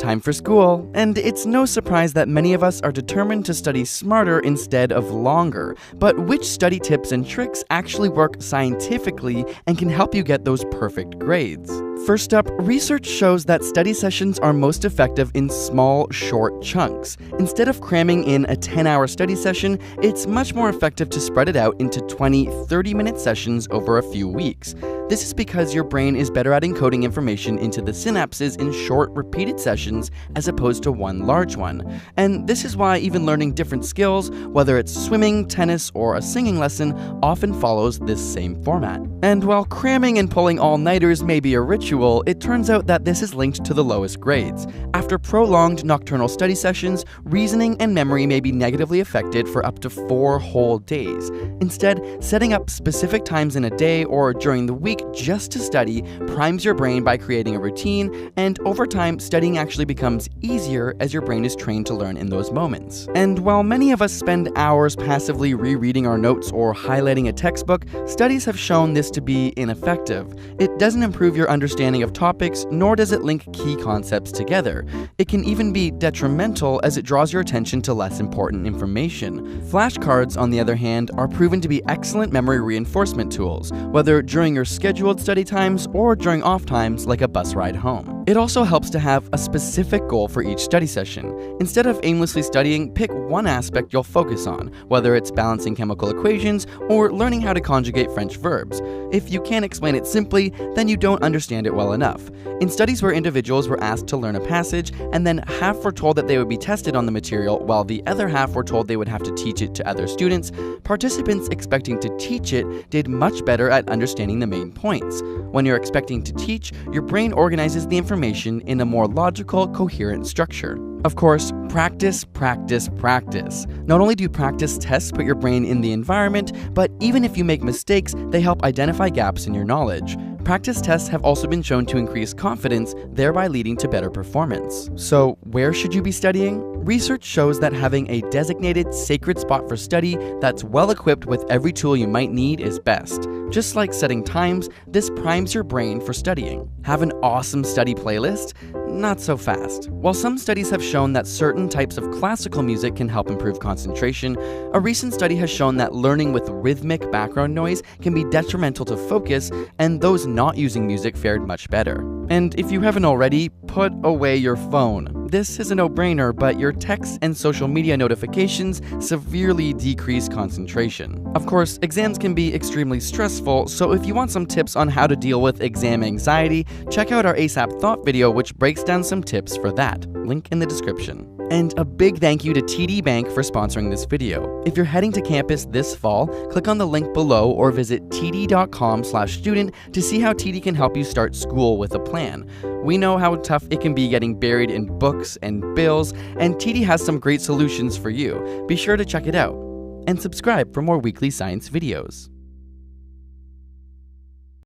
time for school, and it's no surprise that many of us are determined to study smarter instead of longer. But which study tips and tricks actually work scientifically and can help you get those perfect grades? First up, research shows that study sessions are most effective in small, short chunks. Instead of cramming in a 10-hour study session, it's much more effective to spread it out into 20, 30-minute sessions over a few weeks. This is because your brain is better at encoding information into the synapses in short, repeated sessions as opposed to one large one. And this is why even learning different skills, whether it's swimming, tennis, or a singing lesson, often follows this same format. And while cramming and pulling all-nighters may be a ritual, it turns out that this is linked to the lowest grades. After prolonged nocturnal study sessions, reasoning and memory may be negatively affected for up to 4 whole days. Instead, setting up specific times in a day or during the week just to study primes your brain by creating a routine, and over time, studying actually becomes easier as your brain is trained to learn in those moments. And while many of us spend hours passively rereading our notes or highlighting a textbook, studies have shown this to be ineffective. It doesn't improve your understanding of topics, nor does it link key concepts together. It can even be detrimental as it draws your attention to less important information. Flashcards, on the other hand, are proven to be excellent memory reinforcement tools, whether during your scheduled study times or during off times like a bus ride home. It also helps to have a specific goal for each study session. Instead of aimlessly studying, pick one aspect you'll focus on, whether it's balancing chemical equations or learning how to conjugate French verbs. If you can't explain it simply, then you don't understand it well enough. In studies where individuals were asked to learn a passage, and then half were told that they would be tested on the material while the other half were told they would have to teach it to other students, participants expecting to teach it did much better at understanding the main points. When you're expecting to teach, your brain organizes the information in a more logical, coherent structure. Of course, practice, practice, practice. Not only do practice tests put your brain in the environment, but even if you make mistakes, they help identify gaps in your knowledge. Practice tests have also been shown to increase confidence, thereby leading to better performance. So, where should you be studying? Research shows that having a designated sacred spot for study that's well equipped with every tool you might need is best. Just like setting times, this primes your brain for studying. Have an awesome study playlist? Not so fast. While some studies have shown that certain types of classical music can help improve concentration, a recent study has shown that learning with rhythmic background noise can be detrimental to focus, and those not using music fared much better. And if you haven't already, put away your phone. This is a no-brainer, but your texts and social media notifications severely decrease concentration. Of course, exams can be extremely stressful, so if you want some tips on how to deal with exam anxiety, check out our ASAP Thought video, which breaks down some tips for that. Link in the description. And a big thank you to TD Bank for sponsoring this video. If you're heading to campus this fall, click on the link below or visit td.com/student to see how TD can help you start school with a plan. We know how tough it can be getting buried in books and bills, and TD has some great solutions for you. Be sure to check it out. And subscribe for more weekly science videos.